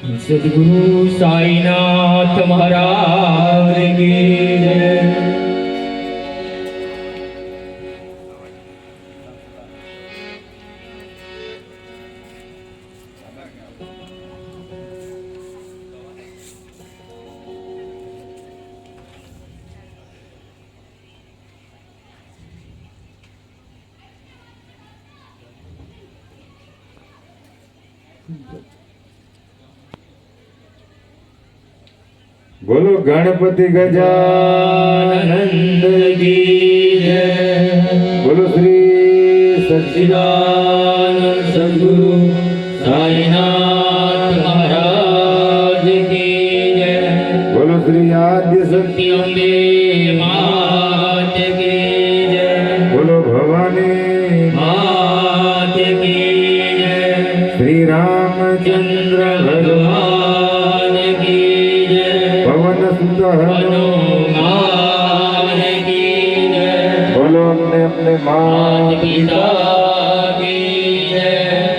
सद्गुरु साईनाथ महाराज की जय। बोलो गणपति गजानंद की जय। बोलो श्री सच्चिदानंद सद्गुरु साईनाथ महाराज की जय। बोलो श्री आद्य शक्ति अम्बे मात की जय। बोलो भवानी मात की जय। श्री रामचंद्र भगवान की जय। पवन सुत हनुमान की जय। बोलो अपने अपने मात पिता की जय।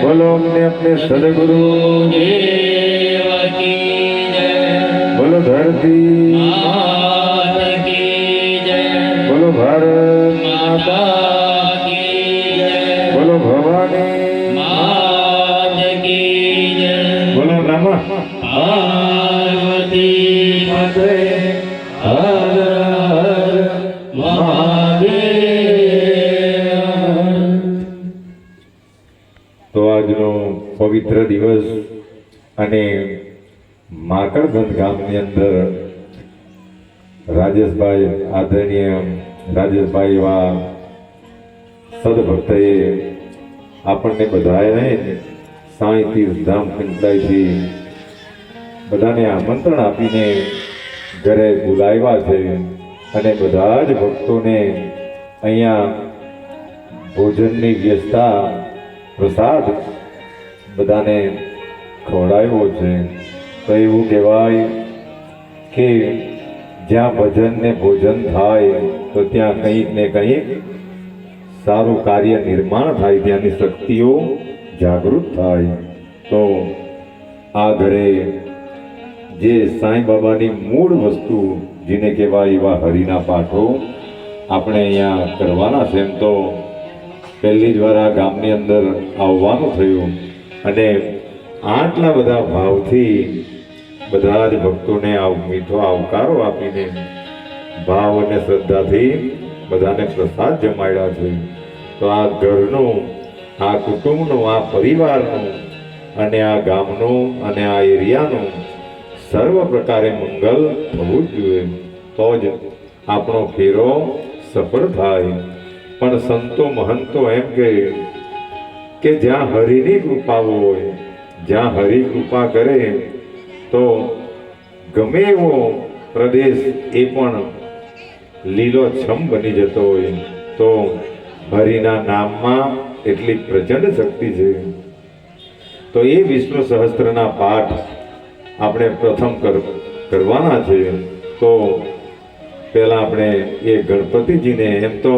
बोलो अपने अपने सदगुरु देव की जय। बोलो धरती मात की जय। बोलो भारत माता की जय। बोलो भवानी मात की जय। बोलो नमः पार्वती पते हर हर महादेव। તો આજનો પવિત્ર દિવસ અને માકડગંજ ગામની અંદર રાજેશભાઈ આદરણીય રાજેશભાઈ એવા સદભક્તએ આપણને બધાને સાંઈ તીર્થધામ પંચાયતથી બધાને આમંત્રણ આપીને ઘરે બોલાવ્યા છે અને બધા જ ભક્તોને અહીંયા ભોજનની વ્યવસ્થા પ્રસાદ બધાને ખવડાવ્યો છે। તો એવું કહેવાય કે જ્યાં ભજન ને ભોજન થાય તો ત્યાં કંઈક ને કંઈક સારું કાર્ય નિર્માણ થાય, ત્યાંની શક્તિઓ જાગૃત થાય। તો આ ઘરે જે સાંઈ બાબાની મૂળ વસ્તુ જેને કહેવાય એવા હરિના પાઠો આપણે અહીંયા કરવાના છે। એમ તો પહેલી જ વાર આ ગામની અંદર આવવાનું થયું અને આટલા બધા ભાવથી બધા જ ભક્તોને મીઠો આવકારો આપીને ભાવ અને શ્રદ્ધાથી બધાને પ્રસાદ જમાડ્યા છે। તો આ ઘરનું, આ કુટુંબનું, આ પરિવારનું અને આ ગામનું અને આ એરિયાનું સર્વ પ્રકારે મંગલ થવું જ જોઈએ, તો જ આપણો ફેરો સફળ થાય। પણ સંતો મહંતો એમ કહે કે જ્યાં હરિની કૃપા હોય, જ્યાં હરિ કૃપા કરે તો ગમે એવો પ્રદેશ એ પણ લીલોછમ બની જતો હોય। તો હરિના નામમાં એટલી પ્રચંડ શક્તિ છે। તો એ વિષ્ણુ સહસ્ત્રના પાઠ આપણે પ્રથમ કરવાના છે। તો પહેલા આપણે એ ગણપતિજીને, એમ તો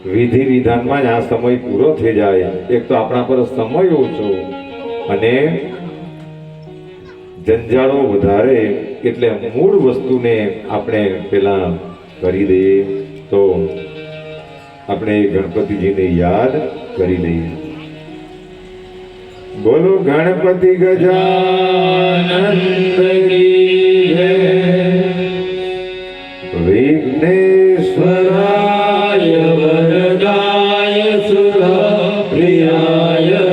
વિધિ વિધાનમાં જ આ સમય પૂરો થઈ જાય, એક તો આપણા પર સમય ઓછો અને જંજાળો વધારે, એટલે મૂળ વસ્તુને આપણે પેલા કરી દઈએ। તો આપણે ગણપતિજીને યાદ કરી લઈએ। બોલો ગણપતિ ગજાનંદ કી જય। વિઘ્નેશ્વરાય વરદાય સુરપ્રિયાય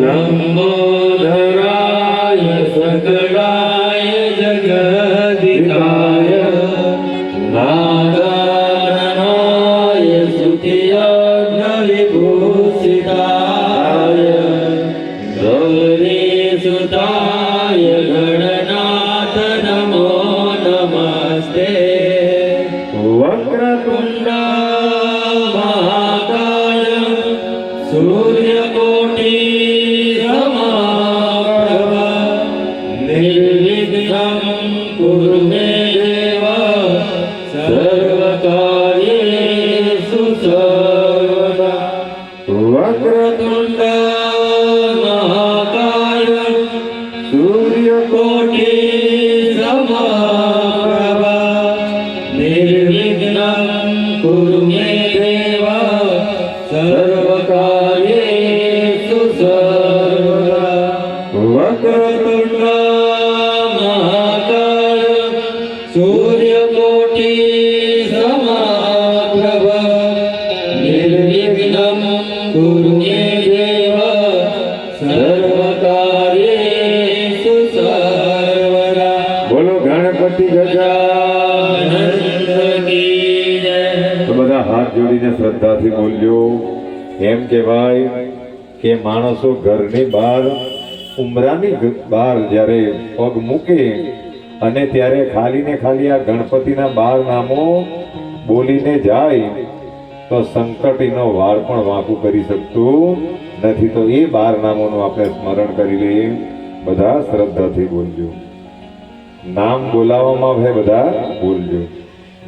લંબોદરાય સકળાય જગદિકાય નાગાનનાય સુતિયજ્ઞ વિભૂષિતાય ગૌરી સુતાય ગણનાથ નમો નમસ્તે। વક્રતુંડ મહાકાય સૂર્યકોટી સમાપ્રભ નિર્વિઘ્નં કુરુ મે દેવ સર્વકાર્યેષુ સર્વદા। વક્રતુંડ મહાકાય કોટી સમાપ્રભ નિર્વિઘ્નમ કુરુ મે દેવ સર્વકાર્યેષુ સર્વદા. બોલો ગણપતિ ગજાનન. આનંદ કી જય. તો બધા હાથ જોડીને શ્રદ્ધાથી બોલ્યો. એમ કહેવાય કે માણસો ઘરની બહાર ઉમરાની બહાર જ્યારે પગ મૂકે અને ત્યારે ખાલી ને ખાલી આ ગણપતિના 12 નામો બોલીને જાય તો સંકટીનો વાળ પણ વાંકું કરી શકતું નથી. તો એ 12 નામોનું આપણે સ્મરણ કરી લઈએ. બધા શ્રદ્ધાથી બોલજો. નામ બોલાવવામાં આવે બધા બોલજો.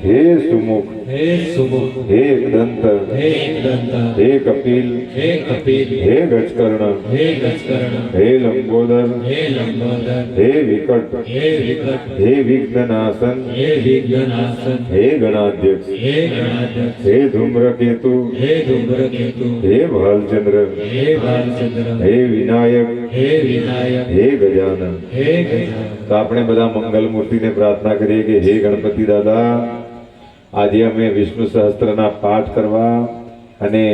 હે સુમુખ, હે સુમુખ, હે એકદંત, હે એકદંત, હે કપિલ, હે કપિલ, હે ગજકર્ણ, હે ગજકર્ણ, હે લંબોદર, હે લંબોદર, હે વિકટ, હે વિકટ, હે વિઘ્નનાશન, હે વિઘ્નનાશન, હે ગણાધ્યક્ષ, હે ગણાધ્યક્ષ, હે ધૂમ્રકેતુ, હે ધૂમ્રકેતુ, હે ભાલચંદ્ર, હે ભાલચંદ્ર, હે વિનાયક, હે વિનાયક, હે ગજાનન. હે ગજાનન. તો આપણે બધા મંગલ મૂર્તિને પ્રાર્થના કરીએ કે હે ગણપતિ દાદા, આજે અમે વિષ્ણુ સહસ્ત્રના પાઠ કરવા અને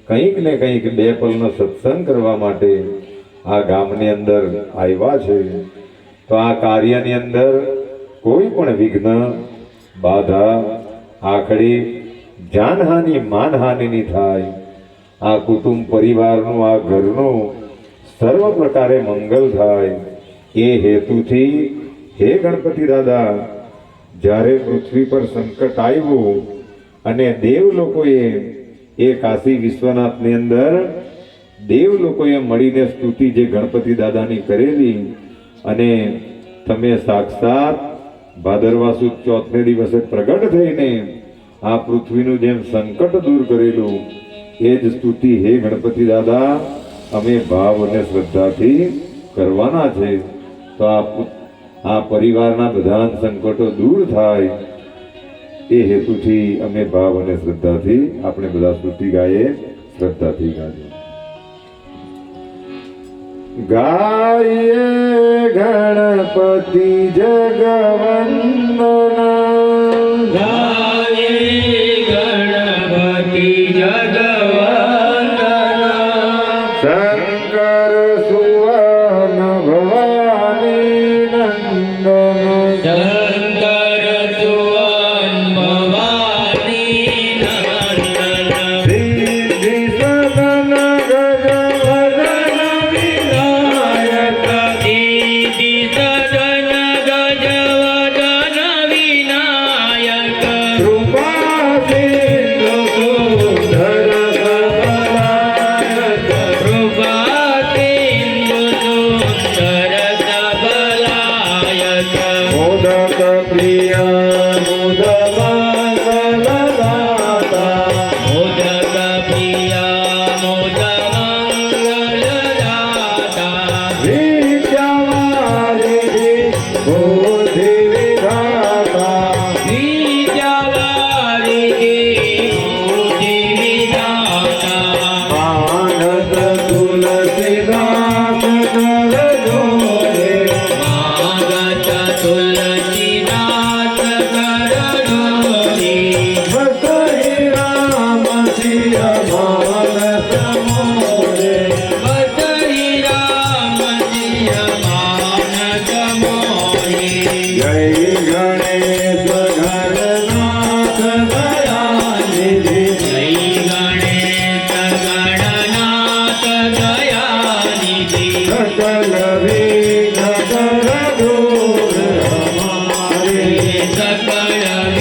કંઈક ને કંઈક 2 પલનો સત્સંગ કરવા માટે આ ગામની અંદર આવ્યા છે. તો આ કાર્યની અંદર કોઈ પણ વિઘ્ન, બાધા, આખડી, જાનહાનિ, માનહાનિ થાય. આ કુટુંબ પરિવારનું, આ ઘરનું સર્વ પ્રકારે મંગલ થાય એ હેતુથી હે ગણપતિ દાદા, જ્યારે પૃથ્વી પર સંકટ આવ્યું અને દેવ લોકોએ એ કાશી વિશ્વનાથની અંદર દેવ લોકોએ મળીને સ્તુતિ જે ગણપતિ દાદાની કરેલી અને તમે સાક્ષાત ભાદરવા સુદ ચોથને દિવસે પ્રગટ થઈને આ પૃથ્વીનું જેમ સંકટ દૂર કરેલું એ જ સ્તુતિ હે ગણપતિ દાદા અમે ભાવ અને શ્રદ્ધાથી કરવાના છે. તો આ પરિવારના બધા સંકટો દૂર થાય એ હેતુથી અમે ભાવ અને શ્રદ્ધાથી આપણે બધા સ્તુતિ ગાઈએ. શ્રદ્ધાથી ગાઈએ. ગાઈએ ગણપતિ જગવંદના, ગાયે ગણપતિ જગવંદના, શંકર સુવન ભવાની નંદન, શંકર સુવન ભવાની નંદન, સિદ્ધિ સદન ગજવદન વિનાયક, સિદ્ધિ સદન ગજવદન વિનાયક, કૃપા સિંધુ સુંદર સબલાયક, કૃપા સિંધુ સુંદર સબલાયક, મોદક પ્રિય મુદ મંગલદાતા, મોદક પ્રિયા મોદ મંગલદાતા, વિદ્યાવારિધિ બુદ્ધિ વિધાતા, વિદ્યાવારિધિ બુદ્ધિ વિધાતા, માનસ તુલસીદાસ કર જોડે, માગત તુલસીદાસ કર જોડી, બસહી રામ સિય માનસ મોરે, બસહી રામ સિય માનસ મોરી, જય ગણેશ ગણનાથ દયાનિધિ, જય ગણેશ ગણનાથ દયાનિધિ, સકલ વિઘ્ન દૂર હમારે, સકળ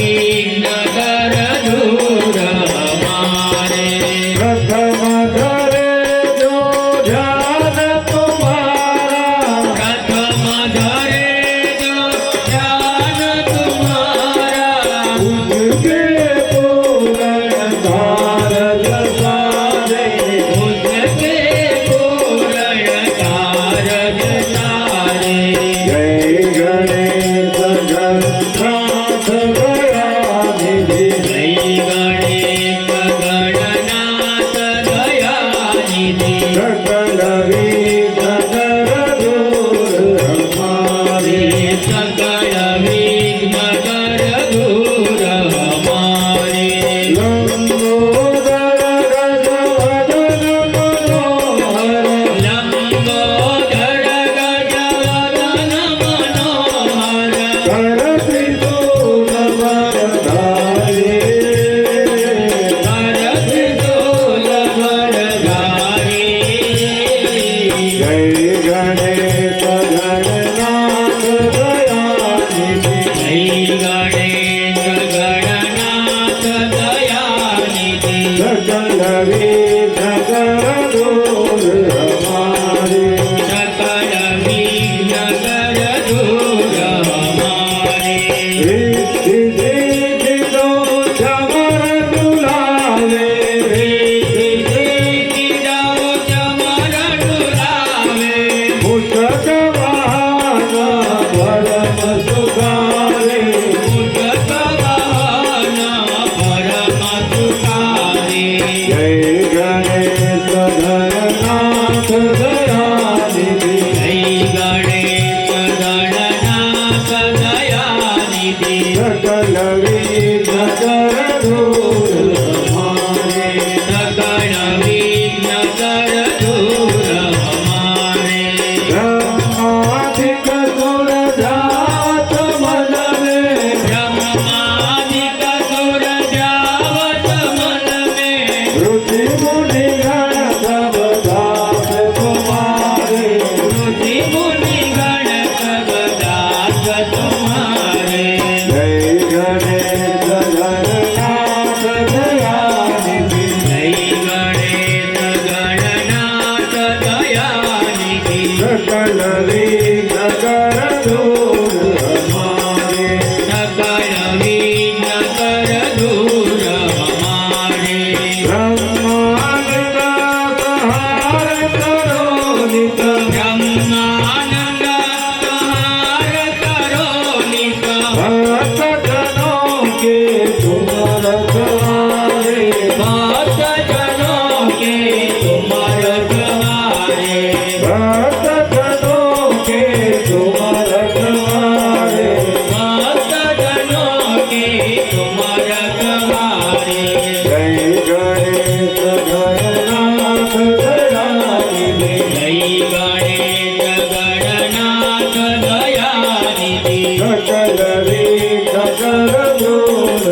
तुम्हारा तुम्हारे जय गणेश गणनाथ दयानिधि जय गणेश गणनाथ दयानिधि सकल विघ्न कर दूर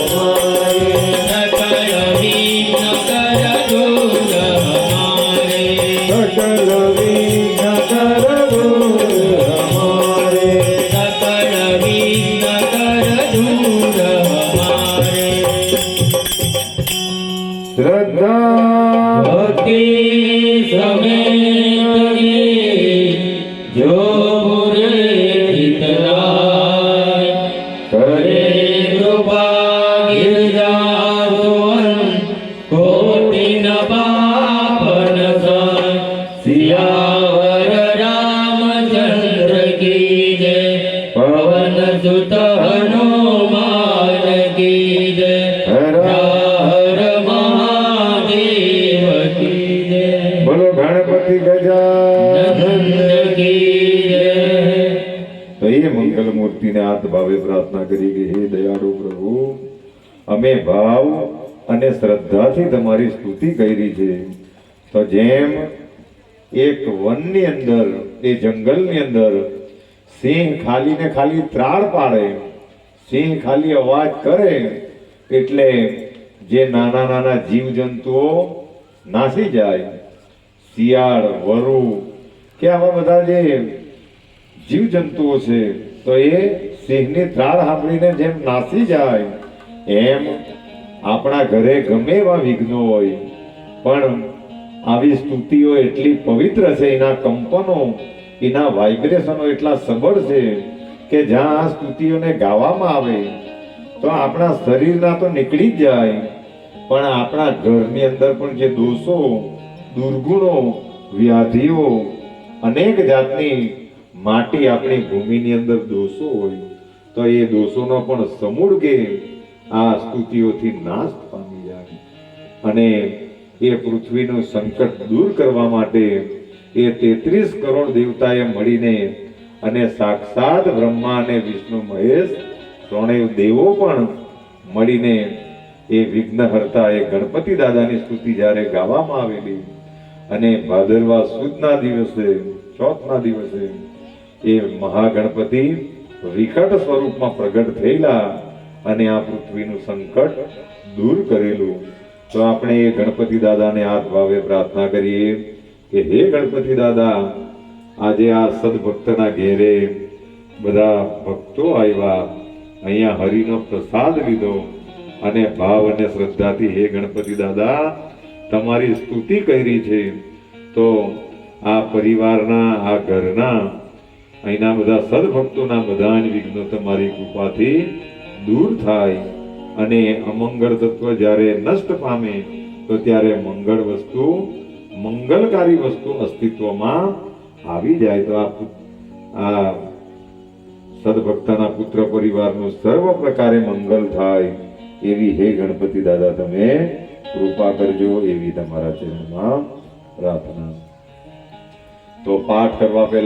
हमारे सकल विघ्न कर दूर हमारे सकल विघ्न कर दूर हमारे सकल विघ्न कर दूर हमारे श्रद्धा भक्ति समेत जो बुरे हितराय करे कृपा गिरजासुवन कोटि न पापन साय सियावर रामचंद्र की जय पवन सुत हनुमान की जय हर हर महादेव की जय बोलो गणपति गजानन नंद की जय તો એ મંગલ મૂર્તિને હાથ ભાવે પ્રાર્થના કરી કે હે દયાળુ પ્રભુ અમે ભાવ અને શ્રદ્ધાથી તમારી સ્તુતિ કરી છે તો જેમ એક વનની અંદર એ જંગલની અંદર સિંહ ખાલી ને ખાલી ત્રાળ પાડે સિંહ ખાલી અવાજ કરે એટલે જે નાના નાના જીવજંતુઓ નાસી જાય શિયાળ વરુ કે આવા બધા જે જીવજંતુઓ છે તો એ સિંહની ત્રાળ સાંભળીને જેમ નાસી જાય એમ આપણા ઘરે ગમે એવા વિઘ્નો હોય પણ આવી સ્તુતિઓ એટલી પવિત્ર છે એના કંપનો એના વાઇબ્રેશનો એટલા સબળ છે કે જ્યાં આ સ્તુતિઓને ગાવામાં આવે તો આપણા શરીરના તો નીકળી જ જાય પણ આપણા ઘરની અંદર પણ જે દોષો દુર્ગુણો વ્યાધિઓ અનેક જાતની માટી આપણી ભૂમિની અંદર દોષો હોય તો એ દોષોનો પણ સમૂળ કે આ સ્તુતિઓથી નાશ પામી જાય અને એ પૃથ્વીનું સંકટ દૂર કરવા માટે એ 33 કરોડ દેવતાએ મળીને અને સાક્ષાત બ્રહ્મા અને વિષ્ણુ મહેશ ત્રણેય દેવો પણ મળીને એ વિઘ્નહર્તા એ ગણપતિ દાદાની સ્તુતિ જ્યારે ગાવામાં આવેલી અને ભાદરવા સુદના દિવસે ચોથના દિવસે એ મહાગણપતિ વિકટ સ્વરૂપમાં પ્રગટ થયેલા અને આ પૃથ્વીનું સંકટ દૂર કરેલું તો આપણે એ ગણપતિ દાદાને હાથ ભાવે પ્રાર્થના કરીએ કે હે ગણપતિ દાદા આજે આ સદભક્તના ઘેરે બધા ભક્તો આવ્યા અહીંયા હરિનો પ્રસાદ લીધો અને ભાવ અને શ્રદ્ધાથી હે ગણપતિ દાદા તમારી સ્તુતિ કરી છે તો આ પરિવારના આ ઘરના અહીંના બધા સદભક્તોના બધા જ વિઘ્નો તમારી કૃપાથી દૂર થાય અને અમંગળ તત્વ જ્યારે નષ્ટ પામે તો ત્યારે મંગળ વસ્તુ મંગલકારી વસ્તુ અસ્તિત્વમાં આવી જાય તો આ સદભક્તના પુત્ર પરિવારનું સર્વ પ્રકારે મંગલ થાય એવી હે ગણપતિ દાદા તમે કૃપા કરજો એવી તમારા ચરણમાં પ્રાર્થના તો પાઠ કરવા પહેલા